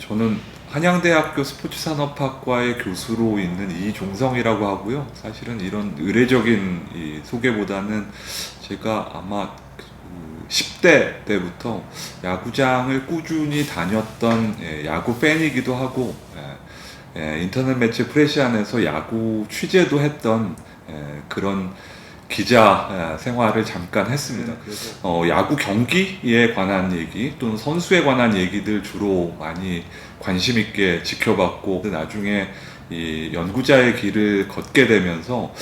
저는 한양대학교 스포츠산업학과의 교수로 있는 이종성이라고 하고요. 사실은 이런 의례적인 이 소개보다는 제가 아마 10대 때부터 야구장을 꾸준히 다녔던 야구 팬이기도 하고, 인터넷 매체 프레시안에서 야구 취재도 했던 그런 기자 생활을 잠깐 했습니다. 야구 경기에 관한 얘기 또는 선수에 관한 얘기들 주로 많이 관심 있게 지켜봤고, 나중에 이 연구자의 길을 걷게 되면서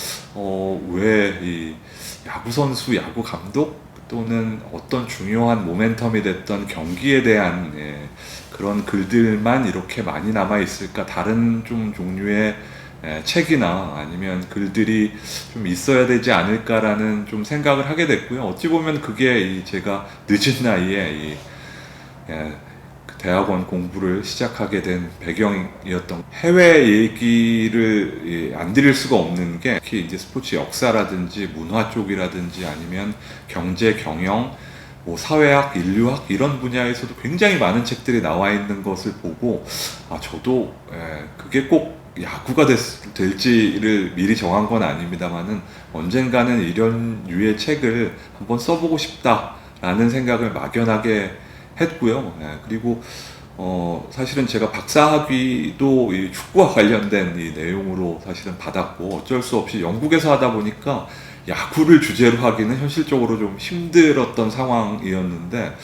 왜 이 야구 선수, 야구 감독 또는 어떤 중요한 모멘텀이 됐던 경기에 대한 그런 글들만 이렇게 많이 남아 있을까? 다른 좀 종류의 책이나 아니면 글들이 좀 있어야 되지 않을까라는 좀 생각을 하게 됐고요. 어찌 보면 그게 제가 늦은 나이에 그 대학원 공부를 시작하게 된 배경이었던, 해외 얘기를 안 드릴 수가 없는 게, 특히 이제 스포츠 역사라든지 문화 쪽이라든지 아니면 경제, 경영, 뭐 사회학, 인류학 이런 분야에서도 굉장히 많은 책들이 나와 있는 것을 보고, 저도 그게 꼭 야구가 될지를 미리 정한 건 아닙니다만은 언젠가는 이런 류의 책을 한번 써보고 싶다라는 생각을 막연하게 했고요. 그리고 사실은 제가 박사학위도 이 축구와 관련된 이 내용으로 사실은 받았고, 어쩔 수 없이 영국에서 하다 보니까 야구를 주제로 하기는 현실적으로 좀 힘들었던 상황이었는데,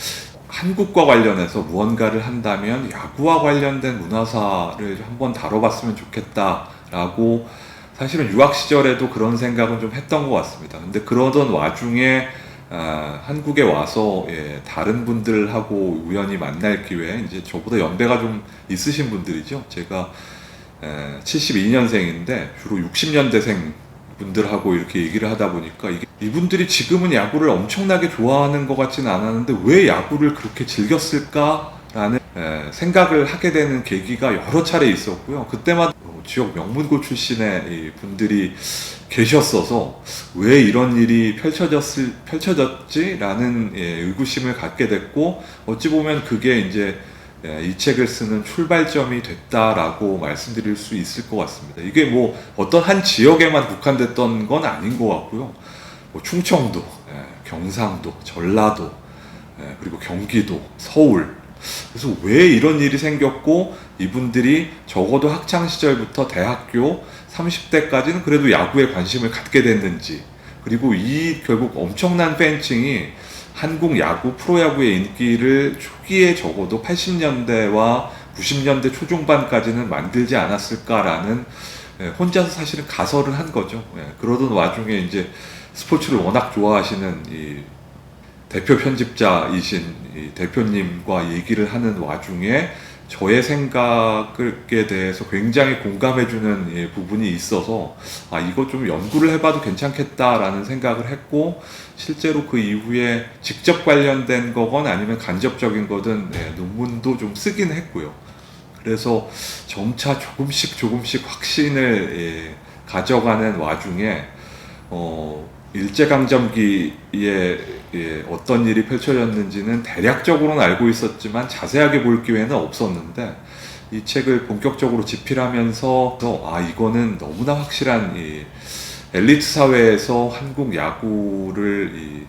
한국과 관련해서 무언가를 한다면 야구와 관련된 문화사를 한번 다뤄봤으면 좋겠다라고, 사실은 유학 시절에도 그런 생각은 좀 했던 것 같습니다. 근데 그러던 와중에 한국에 와서 다른 분들하고 우연히 만날 기회, 이제 저보다 연배가 좀 있으신 분들이죠. 제가 72년생인데 주로 60년대생 분들하고 이렇게 얘기를 하다 보니까, 이분들이 지금은 야구를 엄청나게 좋아하는 것 같지는 않았는데 왜 야구를 그렇게 즐겼을까라는 생각을 하게 되는 계기가 여러 차례 있었고요. 그때마다 지역 명문고 출신의 이 분들이 계셨어서 왜 이런 일이 펼쳐졌지라는 의구심을 갖게 됐고, 어찌 보면 그게 이제 이 책을 쓰는 출발점이 됐다라고 말씀드릴 수 있을 것 같습니다. 이게 뭐 어떤 한 지역에만 국한됐던 건 아닌 것 같고요. 뭐 충청도, 경상도, 전라도, 그리고 경기도, 서울. 그래서 왜 이런 일이 생겼고, 이분들이 적어도 학창 시절부터 대학교 30대까지는 그래도 야구에 관심을 갖게 됐는지, 그리고 이 결국 엄청난 팬층이 한국 야구, 프로야구의 인기를 초기에 적어도 80년대와 90년대 초중반까지는 만들지 않았을까라는, 혼자서 사실은 가설을 한 거죠. 그러던 와중에 이제 스포츠를 워낙 좋아하시는 이 대표 편집자이신 이 대표님과 얘기를 하는 와중에 저의 생각에 대해서 굉장히 공감해주는 부분이 있어서, 이거 좀 연구를 해봐도 괜찮겠다라는 생각을 했고, 실제로 그 이후에 직접 관련된 거건 아니면 간접적인 거든 논문도 좀 쓰긴 했고요. 그래서 점차 조금씩 확신을 가져가는 와중에 일제강점기에 어떤 일이 펼쳐졌는지는 대략적으로는 알고 있었지만 자세하게 볼 기회는 없었는데, 이 책을 본격적으로 집필하면서 이거는 너무나 확실한 이 엘리트 사회에서 한국 야구를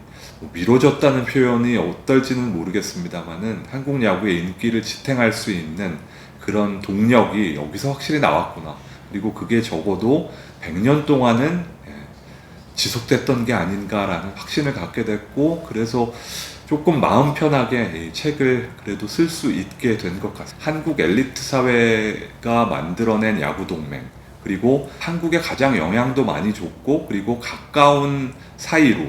미뤄졌다는 표현이 어떨지는 모르겠습니다만은 한국 야구의 인기를 지탱할 수 있는 그런 동력이 여기서 확실히 나왔구나. 그리고 그게 적어도 100년 동안은 지속됐던 게 아닌가라는 확신을 갖게 됐고, 그래서 조금 마음 편하게 이 책을 그래도 쓸 수 있게 된 것 같습니다. 한국 엘리트 사회가 만들어낸 야구 동맹, 그리고 한국에 가장 영향도 많이 줬고, 그리고 가까운 사이로,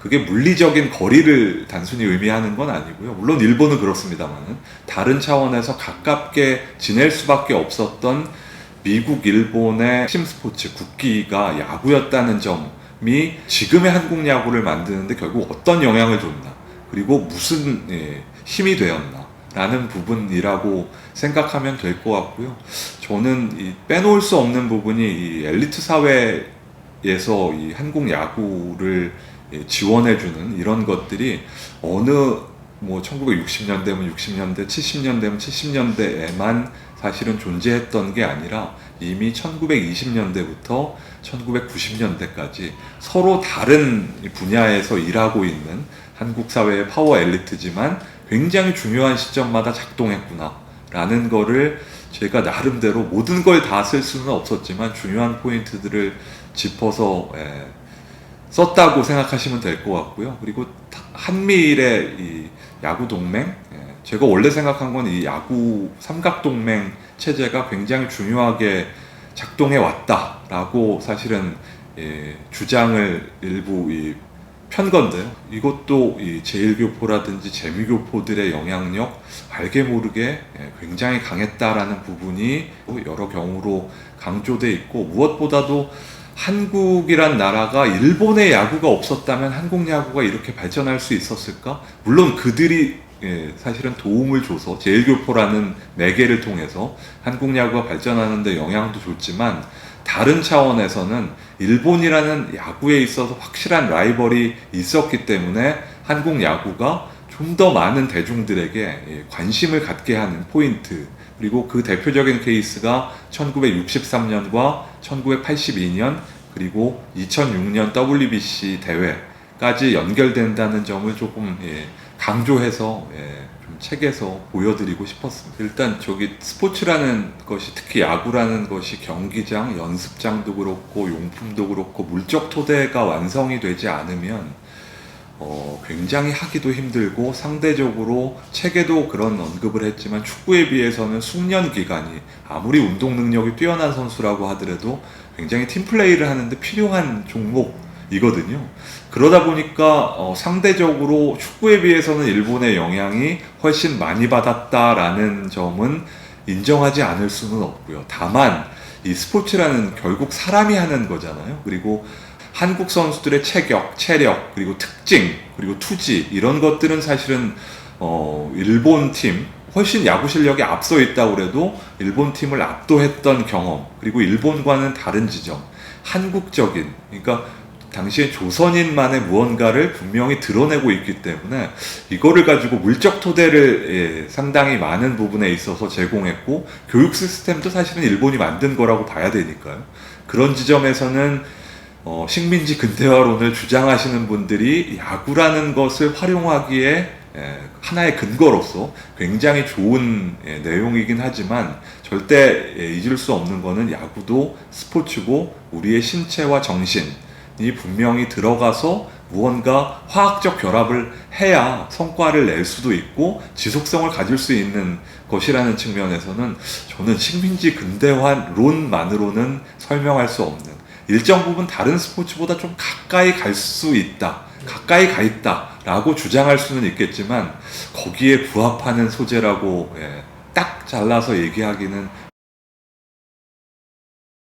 그게 물리적인 거리를 단순히 의미하는 건 아니고요. 물론 일본은 그렇습니다만은 다른 차원에서 가깝게 지낼 수밖에 없었던 미국, 일본의 핵심 스포츠 국기가 야구였다는 점이 지금의 한국 야구를 만드는데 결국 어떤 영향을 줬나, 그리고 무슨 힘이 되었나 라는 부분이라고 생각하면 될 것 같고요. 저는 빼놓을 수 없는 부분이 이 엘리트 사회에서 이 한국 야구를 지원해주는 이런 것들이 어느 뭐 1960년대면 60년대, 70년대면 70년대에만 사실은 존재했던 게 아니라 이미 1920년대부터 1990년대까지 서로 다른 분야에서 일하고 있는 한국 사회의 파워 엘리트지만 굉장히 중요한 시점마다 작동했구나 라는 거를 제가 나름대로 모든 걸 다 쓸 수는 없었지만 중요한 포인트들을 짚어서 썼다고 생각하시면 될 것 같고요. 그리고 한미일의 이 야구 동맹, 제가 원래 생각한 건 이 야구 삼각동맹 체제가 굉장히 중요하게 작동해 왔다라고 사실은 주장을 일부 편 건데요. 이것도 이 제1교포라든지 재미교포들의 영향력 알게 모르게 굉장히 강했다라는 부분이 여러 경우로 강조돼 있고, 무엇보다도 한국이란 나라가 일본의 야구가 없었다면 한국 야구가 이렇게 발전할 수 있었을까? 물론 그들이 사실은 도움을 줘서 제1교포라는 매개를 통해서 한국 야구가 발전하는 데 영향도 줬지만, 다른 차원에서는 일본이라는 야구에 있어서 확실한 라이벌이 있었기 때문에 한국 야구가 좀 더 많은 대중들에게 관심을 갖게 하는 포인트, 그리고 그 대표적인 케이스가 1963년과 1982년 그리고 2006년 WBC 대회까지 연결된다는 점을 조금 강조해서 좀 책에서 보여드리고 싶었습니다. 일단 저기 스포츠라는 것이, 특히 야구라는 것이 경기장, 연습장도 그렇고 용품도 그렇고 물적 토대가 완성이 되지 않으면 굉장히 하기도 힘들고, 상대적으로 책에도 그런 언급을 했지만 축구에 비해서는 숙련 기간이, 아무리 운동 능력이 뛰어난 선수라고 하더라도 굉장히 팀플레이를 하는데 필요한 종목이거든요. 그러다 보니까 상대적으로 축구에 비해서는 일본의 영향이 훨씬 많이 받았다라는 점은 인정하지 않을 수는 없고요. 다만 이 스포츠라는 결국 사람이 하는 거잖아요. 그리고 한국 선수들의 체력, 그리고 특징, 그리고 투지, 이런 것들은 사실은 일본 팀, 훨씬 야구 실력이 앞서 있다고 그래도 일본 팀을 압도했던 경험, 그리고 일본과는 다른 지점, 한국적인, 그러니까 당시에 조선인만의 무언가를 분명히 드러내고 있기 때문에 이거를 가지고 물적 토대를 상당히 많은 부분에 있어서 제공했고, 교육 시스템도 사실은 일본이 만든 거라고 봐야 되니까요. 그런 지점에서는 식민지 근대화론을 주장하시는 분들이 야구라는 것을 활용하기에 하나의 근거로서 굉장히 좋은 내용이긴 하지만, 절대 잊을 수 없는 거는 야구도 스포츠고 우리의 신체와 정신이 분명히 들어가서 무언가 화학적 결합을 해야 성과를 낼 수도 있고 지속성을 가질 수 있는 것이라는 측면에서는 저는 식민지 근대화론만으로는 설명할 수 없는, 일정 부분 다른 스포츠보다 좀 가까이 갈 수 있다, 가까이 가 있다 라고 주장할 수는 있겠지만, 거기에 부합하는 소재라고 딱 잘라서 얘기하기는